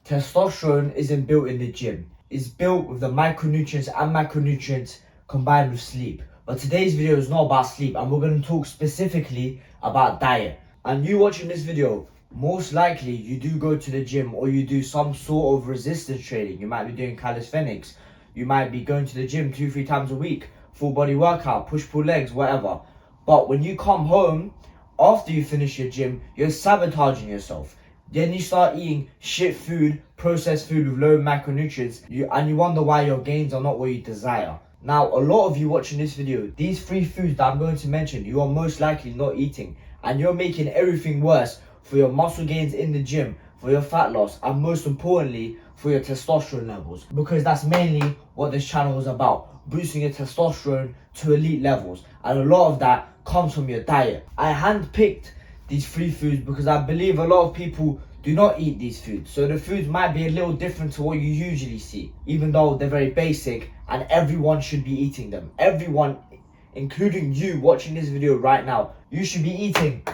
Testosterone isn't built in the gym. It's built with the micronutrients and macronutrients combined with sleep. But today's video is not about sleep, and we're going to talk specifically about diet. And you watching this video, most likely you do go to the gym or you do some sort of resistance training. You might be doing calisthenics. You might be going to the gym 2-3 times a week, full body workout, push-pull legs, whatever. But when you come home, after you finish your gym, you're sabotaging yourself. Then you start eating shit food, processed food with low macronutrients, and you wonder why your gains are not what you desire. Now, a lot of you watching this video, these 3 foods that I'm going to mention, you are most likely not eating. And you're making everything worse for your muscle gains in the gym, for your fat loss, and most importantly, for your testosterone levels. Because that's mainly what this channel is about, boosting your testosterone to elite levels. And a lot of that comes from your diet. I handpicked these 3 foods because I believe a lot of people do not eat these foods. So the foods might be a little different to what you usually see, even though they're very basic and everyone should be eating them. Everyone, including you watching this video right now, you should be eating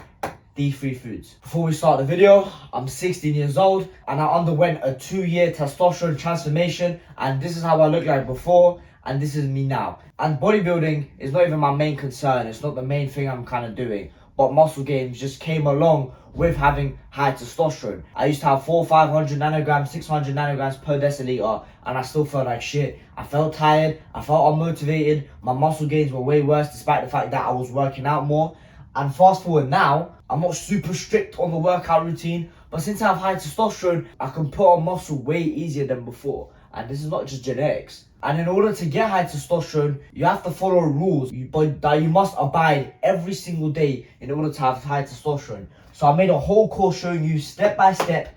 these 3 foods. Before we start the video, I'm 16 years old and I underwent a 2-year testosterone transformation, and this is how I looked like before and this is me now. And bodybuilding is not even my main concern. It's not the main thing I'm kind of doing. But muscle gains just came along with having high testosterone. I used to have 400-500 nanograms, 600 nanograms per deciliter, and I still felt like shit. I felt tired, I felt unmotivated, my muscle gains were way worse despite the fact that I was working out more. And fast forward now, I'm not super strict on the workout routine, but since I have high testosterone, I can put on muscle way easier than before. And this is not just genetics. And in order to get high testosterone, you have to follow rules that you must abide every single day in order to have high testosterone. So I made a whole course showing you step by step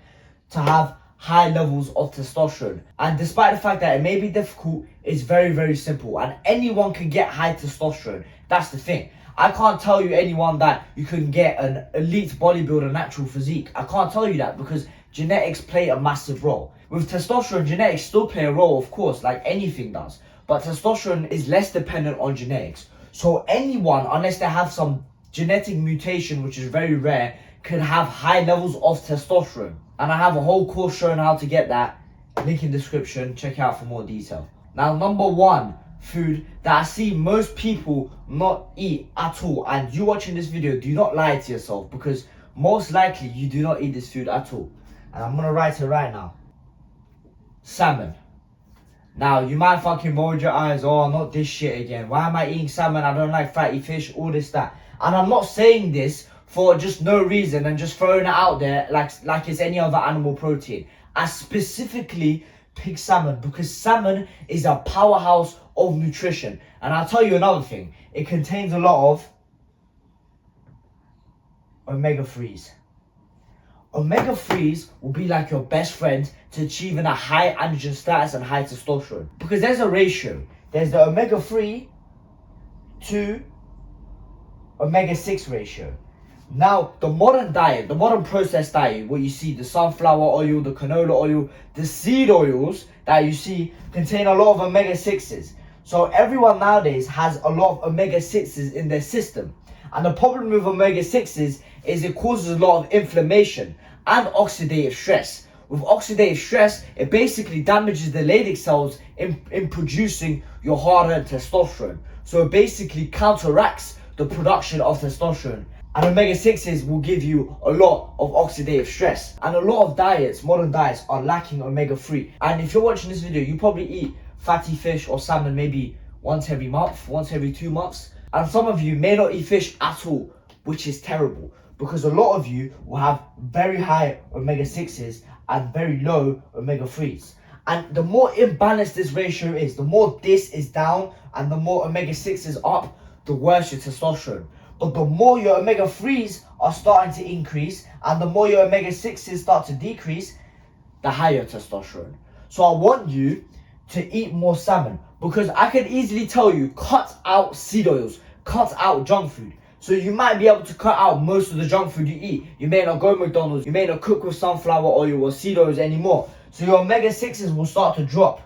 to have high levels of testosterone. And despite the fact that it may be difficult, it's very, very simple. And anyone can get high testosterone. That's the thing. I can't tell you anyone that you can get an elite bodybuilder natural physique. I can't tell you that because genetics play a massive role. With testosterone, genetics still play a role, of course, like anything does. But testosterone is less dependent on genetics. So anyone, unless they have some genetic mutation, which is very rare, can have high levels of testosterone. And I have a whole course showing how to get that. Link in description, check it out for more detail. Now, number 1 food that I see most people not eat at all, and you watching this video, do not lie to yourself, because most likely you do not eat this food at all. And I'm gonna write it right now. Salmon. Now, you might fucking roll your eyes, oh, not this shit again. Why am I eating salmon? I don't like fatty fish, all this, that. And I'm not saying this for just no reason and just throwing it out there like it's any other animal protein. I specifically pick salmon because salmon is a powerhouse of nutrition. And I'll tell you another thing. It contains a lot of omega-3s. Omega-3s will be like your best friend to achieving a high androgen status and high testosterone. Because there's a ratio. There's the omega-3 to omega-6 ratio. Now, the modern diet, the modern processed diet, what you see, the sunflower oil, the canola oil, the seed oils that you see contain a lot of omega-6s. So everyone nowadays has a lot of omega-6s in their system. And the problem with omega-6s is it causes a lot of inflammation and oxidative stress. With oxidative stress, it basically damages the Leydig cells in producing your hard-earned testosterone. So it basically counteracts the production of testosterone. And omega-6s will give you a lot of oxidative stress. And a lot of diets, modern diets, are lacking omega-3. And if you're watching this video, you probably eat fatty fish or salmon maybe once every month, once every 2 months. And some of you may not eat fish at all, which is terrible. Because a lot of you will have very high omega-6s and very low omega-3s. And the more imbalanced this ratio is, the more this is down and the more omega-6 is up, the worse your testosterone. But the more your omega-3s are starting to increase and the more your omega-6s start to decrease, the higher testosterone. So I want you to eat more salmon, because I can easily tell you, cut out seed oils, cut out junk food. So you might be able to cut out most of the junk food you eat. You may not go to McDonald's, you may not cook with sunflower oil or seed oils anymore. So your omega-6s will start to drop.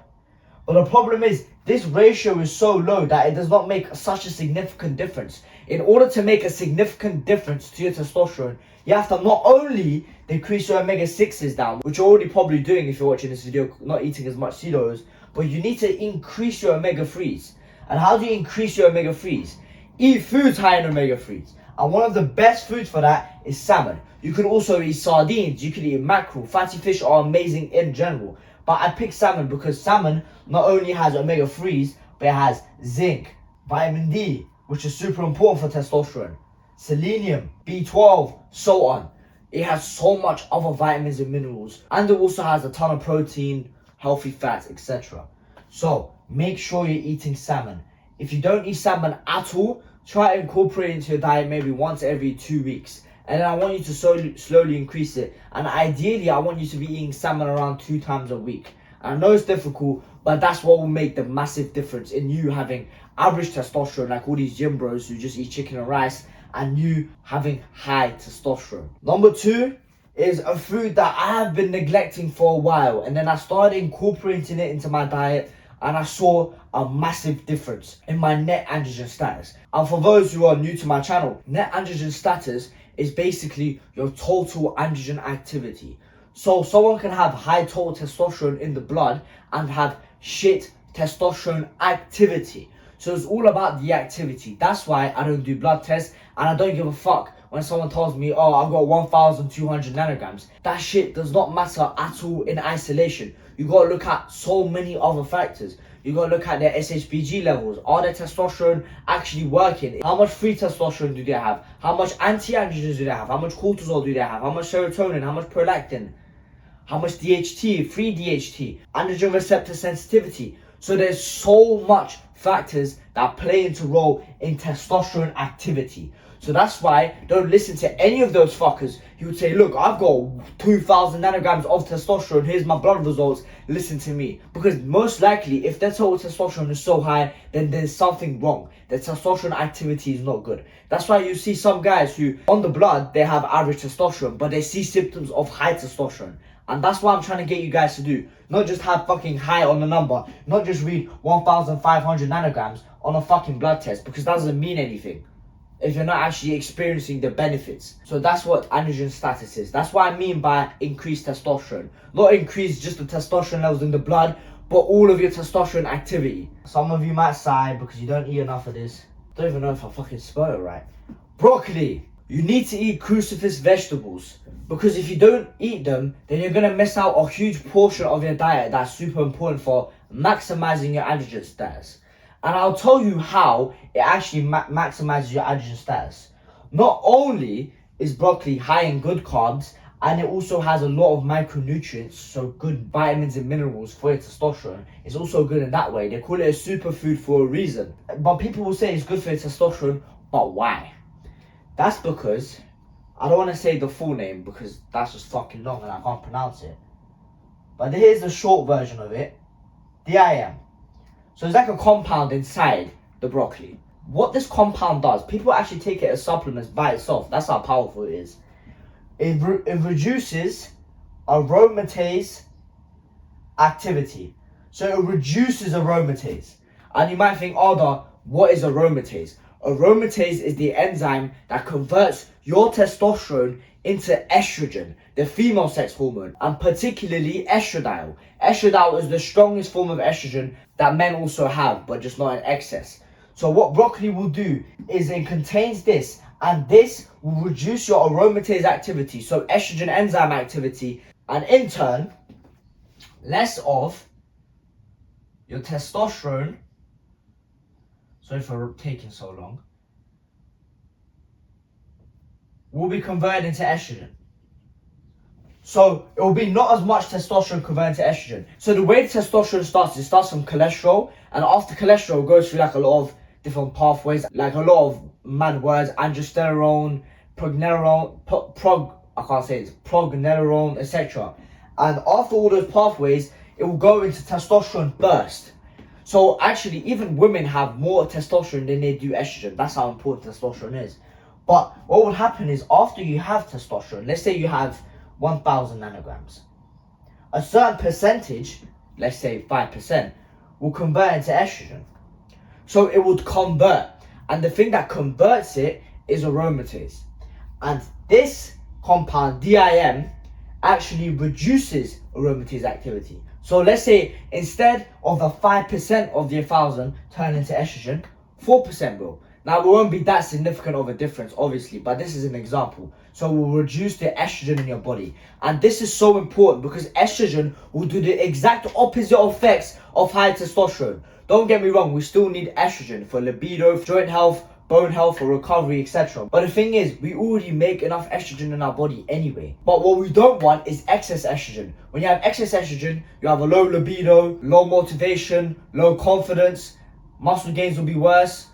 But the problem is, this ratio is so low that it does not make such a significant difference. In order to make a significant difference to your testosterone, you have to not only decrease your omega-6s down, which you're already probably doing if you're watching this video, not eating as much Cheetos, but you need to increase your omega-3s. And how do you increase your omega-3s? Eat foods high in omega-3s. And one of the best foods for that is salmon. You can also eat sardines, you can eat mackerel. Fatty fish are amazing in general. But I picked salmon because salmon not only has omega-3s, but it has zinc, vitamin D, which is super important for testosterone, selenium, B12, so on. It has so much other vitamins and minerals. And it also has a ton of protein, healthy fats, etc. So make sure you're eating salmon. If you don't eat salmon at all, try to incorporate it into your diet maybe once every 2 weeks. And then I want you to slowly increase it. And ideally, I want you to be eating salmon around 2 times a week. And I know it's difficult, but that's what will make the massive difference in you having average testosterone, like all these gym bros who just eat chicken and rice, and you having high testosterone. Number 2 is a food that I have been neglecting for a while. And then I started incorporating it into my diet, and I saw a massive difference in my net androgen status. And for those who are new to my channel, net androgen status is basically your total androgen activity. So someone can have high total testosterone in the blood and have shit testosterone activity. So it's all about the activity. That's why I don't do blood tests, and I don't give a fuck when someone tells me, oh, I've got 1,200 nanograms. That shit does not matter at all in isolation. You gotta look at so many other factors. You gotta look at their SHBG levels. Are their testosterone actually working? How much free testosterone do they have? How much anti-androgens do they have? How much cortisol do they have? How much serotonin? How much prolactin? How much DHT? Free DHT? Androgen receptor sensitivity. So there's so much factors that play into role in testosterone activity. So that's why don't listen to any of those fuckers who would say, look, I've got 2,000 nanograms of testosterone, here's my blood results, listen to me. Because most likely, if their total testosterone is so high, then there's something wrong. Their testosterone activity is not good. That's why you see some guys who, on the blood, they have average testosterone, but they see symptoms of high testosterone. And that's what I'm trying to get you guys to do. Not just have fucking high on the number, not just read 1,500 nanograms on a fucking blood test, because that doesn't mean anything if you're not actually experiencing the benefits. So that's what androgen status is. That's what I mean by increased testosterone. Not increase just the testosterone levels in the blood, but all of your testosterone activity. Some of you might sigh because you don't eat enough of this. I don't even know if I fucking spell it right. Broccoli. You need to eat cruciferous vegetables, because if you don't eat them, then you're going to miss out a huge portion of your diet that's super important for maximizing your androgen status. And I'll tell you how it actually maximizes your androgen status. Not only is broccoli high in good carbs, and it also has a lot of micronutrients, so good vitamins and minerals for your testosterone. It's also good in that way. They call it a superfood for a reason. But people will say it's good for your testosterone, but why? That's because, I don't want to say the full name because that's just fucking long and I can't pronounce it. But here's the short version of it. DIM. So it's like a compound inside the broccoli. What this compound does, people actually take it as supplements by itself. That's how powerful it is. It reduces aromatase activity. So it reduces aromatase. And you might think, oh, what is aromatase? Aromatase is the enzyme that converts your testosterone into estrogen, the female sex hormone, and particularly estradiol. Estradiol is the strongest form of estrogen that men also have, but just not in excess. So what broccoli will do is it contains this, and this will reduce your aromatase activity, so estrogen enzyme activity, and in turn, less of your testosterone. Sorry for taking so long. Will be converted into estrogen. So it will be not as much testosterone converted to estrogen. So the way the testosterone starts, it starts from cholesterol, and after cholesterol it goes through like a lot of different pathways, like a lot of mad words, androsterone, prognerone, prognerone, etc. And after all those pathways, it will go into testosterone burst. So actually, even women have more testosterone than they do estrogen. That's how important testosterone is. But what will happen is after you have testosterone, let's say you have 1,000 nanograms, a certain percentage, let's say 5%, will convert into estrogen. So it would convert. And the thing that converts it is aromatase. And this compound DIM actually reduces aromatase activity. So let's say instead of the 5% of the 1,000 turn into estrogen, 4% will. Now, it won't be that significant of a difference, obviously, but this is an example. So we'll reduce the estrogen in your body. And this is so important because estrogen will do the exact opposite effects of high testosterone. Don't get me wrong, we still need estrogen for libido, joint health, bone health, for recovery, etc. But the thing is, we already make enough estrogen in our body anyway. But what we don't want is excess estrogen. When you have excess estrogen, you have a low libido, low motivation, low confidence, muscle gains will be worse,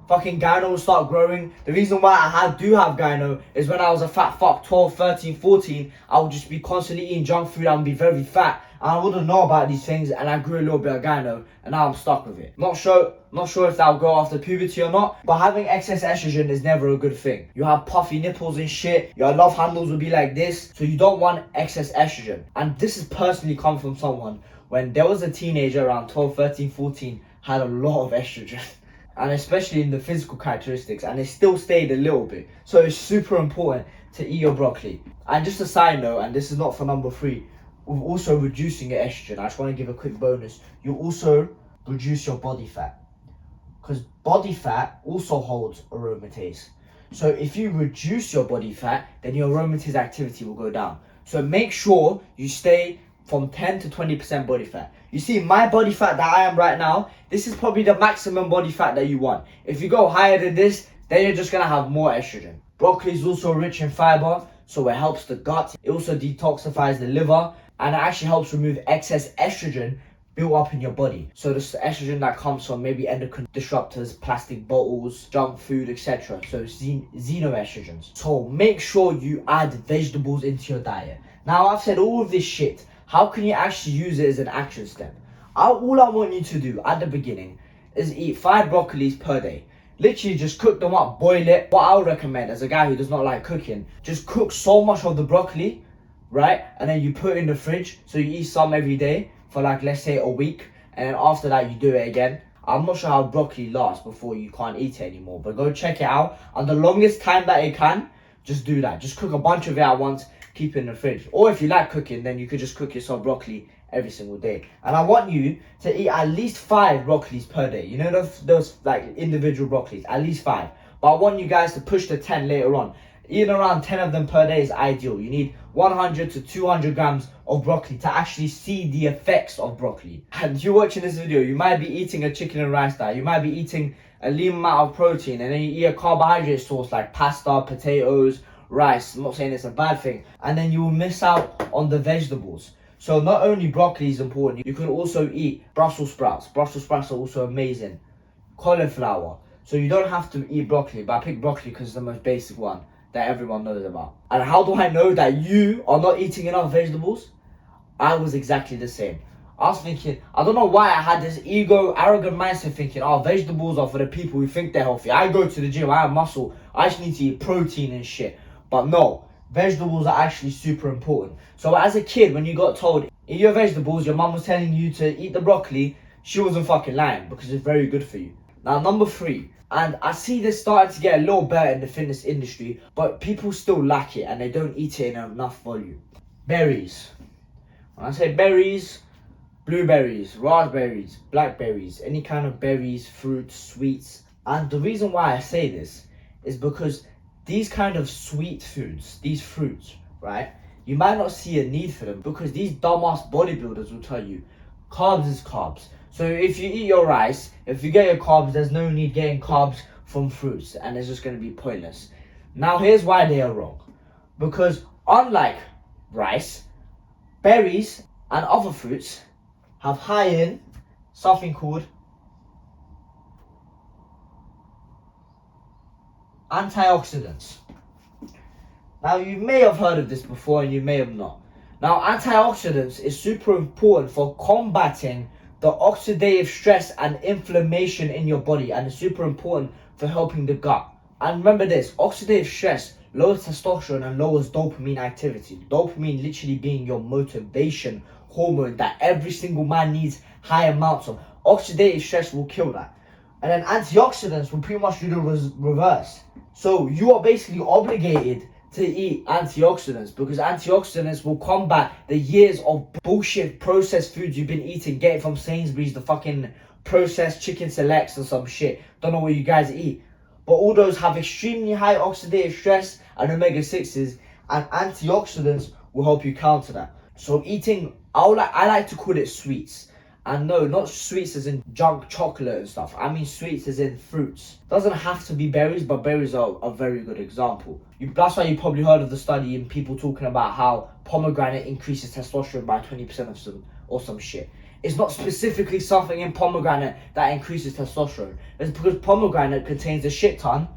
fucking gyno will start growing. The reason why I do have gyno is when I was a fat fuck, 12, 13, 14, I would just be constantly eating junk food, I would be very fat, and I wouldn't know about these things, and I grew a little bit of gyno, and now I'm stuck with it. Not sure if that'll go after puberty or not, but having excess estrogen is never a good thing. You have puffy nipples and shit, your love handles will be like this, so you don't want excess estrogen. And this has personally come from someone when there was a teenager around 12, 13, 14, had a lot of estrogen. And especially in the physical characteristics, and it still stayed a little bit. So it's super important to eat your broccoli. And just a side note, and this is not for number 3, with also reducing your estrogen, I just want to give a quick bonus. You also reduce your body fat, because body fat also holds aromatase. So if you reduce your body fat, then your aromatase activity will go down. So make sure you stay from 10 to 20% body fat. You see, my body fat that I am right now, this is probably the maximum body fat that you want. If you go higher than this, then you're just gonna have more estrogen. Broccoli is also rich in fiber, so it helps the gut. It also detoxifies the liver, and it actually helps remove excess estrogen built up in your body. So this estrogen that comes from maybe endocrine disruptors, plastic bottles, junk food, etc. So xenoestrogens. So make sure you add vegetables into your diet. Now, I've said all of this shit. How can you actually use it as an action step? All I want you to do at the beginning is eat 5 broccolis per day. Literally just cook them up, boil it. What I would recommend as a guy who does not like cooking, just cook so much of the broccoli, right? And then you put it in the fridge. So you eat some every day for like, let's say a week. And then after that, you do it again. I'm not sure how broccoli lasts before you can't eat it anymore. But go check it out. And the longest time that it can, just do that. Just cook a bunch of it at once. Keep it in the fridge. Or if you like cooking, then you could just cook yourself broccoli every single day. And I want you to eat at least 5 broccolis per day. You know those like individual broccolis, at least 5. But I want you guys to push to 10 later on. Eating around 10 of them per day is ideal. You need 100 to 200 grams of broccoli to actually see the effects of broccoli. And if you're watching this video, you might be eating a chicken and rice diet. You might be eating a lean amount of protein, and then you eat a carbohydrate source like pasta, potatoes, rice. I'm not saying it's a bad thing. And then you will miss out on the vegetables. So not only broccoli is important, you can also eat Brussels sprouts. Brussels sprouts are also amazing. Cauliflower. So you don't have to eat broccoli, but I picked broccoli because it's the most basic one that everyone knows about. And how do I know that you are not eating enough vegetables? I was exactly the same. I was thinking, I don't know why I had this arrogant mindset thinking, oh, vegetables are for the people who think they're healthy. I go to the gym, I have muscle, I just need to eat protein and shit. But no, vegetables are actually super important. So as a kid, when you got told, eat your vegetables, your mum was telling you to eat the broccoli, she wasn't fucking lying because it's very good for you. Now, number 3, and I see this starting to get a little better in the fitness industry, but people still lack it and they don't eat it in enough volume. Berries. When I say berries, blueberries, raspberries, blackberries, any kind of berries, fruits, sweets. And the reason why I say this is because these kind of sweet foods, these fruits, right? You might not see a need for them because these dumbass bodybuilders will tell you carbs is carbs. So if you eat your rice, if you get your carbs, there's no need getting carbs from fruits, and it's just going to be pointless. Now here's why they are wrong. Because unlike rice, berries and other fruits have high in something called antioxidants. Now you may have heard of this before and you may have not. Now antioxidants is super important for combating the oxidative stress and inflammation in your body, and it's super important for helping the gut. And remember this, oxidative stress lowers testosterone and lowers dopamine activity. Dopamine literally being your motivation hormone that every single man needs high amounts of. Oxidative stress will kill that. And then antioxidants will pretty much do the reverse. So you are basically obligated to eat antioxidants, because antioxidants will combat the years of bullshit processed foods you've been eating. Get it from Sainsbury's, the fucking processed chicken selects or some shit. Don't know what you guys eat. But all those have extremely high oxidative stress and omega-6s, and antioxidants will help you counter that. So eating, I like to call it sweets. And no, not sweets as in junk chocolate and stuff. I mean sweets as in fruits. Doesn't have to be berries, but berries are a very good example. That's why you probably heard of the study and people talking about how pomegranate increases testosterone by 20% or some shit. It's not specifically something in pomegranate that increases testosterone. It's because pomegranate contains a shit ton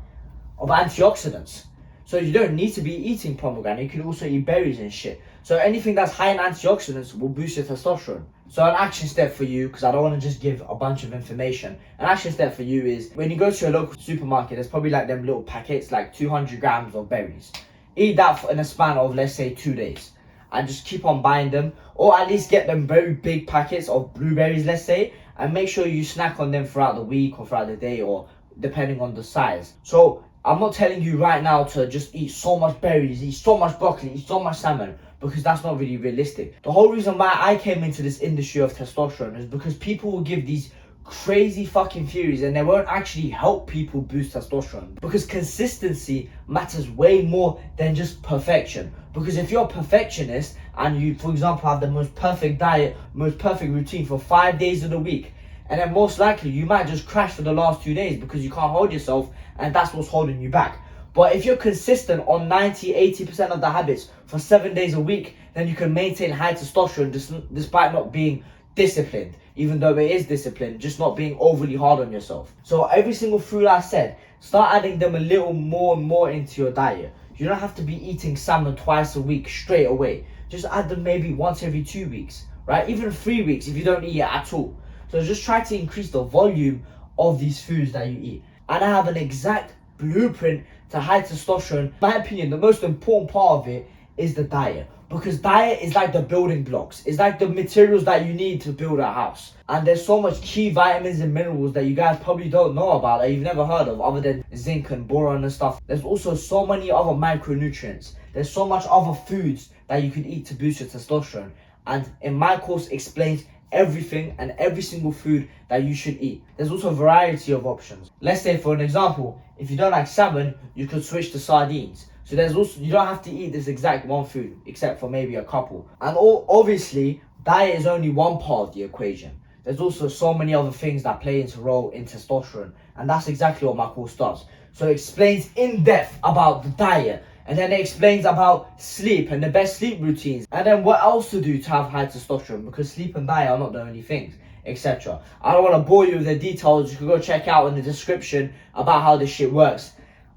of antioxidants. So you don't need to be eating pomegranate, you can also eat berries and shit. So anything that's high in antioxidants will boost your testosterone. So an action step for you, because I don't want to just give a bunch of information, an action step for you is when you go to your local supermarket, there's probably like them little packets, like 200 grams of berries. Eat that in a span of, let's say, 2 days. And just keep on buying them, or at least get them very big packets of blueberries, let's say, and make sure you snack on them throughout the week or throughout the day, or depending on the size. So I'm not telling you right now to just eat so much berries, eat so much broccoli, eat so much salmon, because that's not really realistic. The whole reason why I came into this industry of testosterone is because people will give these crazy fucking theories and they won't actually help people boost testosterone, because consistency matters way more than just perfection. Because if you're a perfectionist and you, for example, have the most perfect diet, most perfect routine for 5 days of the week, and then most likely you might just crash for the last 2 days because you can't hold yourself, and that's what's holding you back. But if you're consistent on 90-80% of the habits for 7 days a week, then you can maintain high testosterone despite not being disciplined. Even though it is discipline, just not being overly hard on yourself. So every single food I said, start adding them a little more and more into your diet. You don't have to be eating salmon twice a week straight away. Just add them maybe once every 2 weeks, right? Even 3 weeks if you don't eat it at all. So just try to increase the volume of these foods that you eat. And I have an exact blueprint to high testosterone. In my opinion, the most important part of it is the diet. Because diet is like the building blocks. It's like the materials that you need to build a house. And there's so much key vitamins and minerals that you guys probably don't know about, that you've never heard of, other than zinc and boron and stuff. There's also so many other micronutrients. There's so much other foods that you can eat to boost your testosterone. And in my course explains everything and every single food that you should eat. There's also a variety of options. Let's say, for an example, if you don't like salmon, you could switch to sardines. So there's also, you don't have to eat this exact one food, except for maybe a couple. And obviously, diet is only one part of the equation. There's also so many other things that play into role in testosterone, and that's exactly what my course does. So it explains in depth about the diet, and then it explains about sleep and the best sleep routines, and then what else to do to have high testosterone, because sleep and diet are not the only things, etc. I don't want to bore you with the details. You can go check out in the description about how this shit works.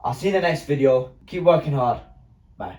I'll see you in the next video. Keep working hard. Bye.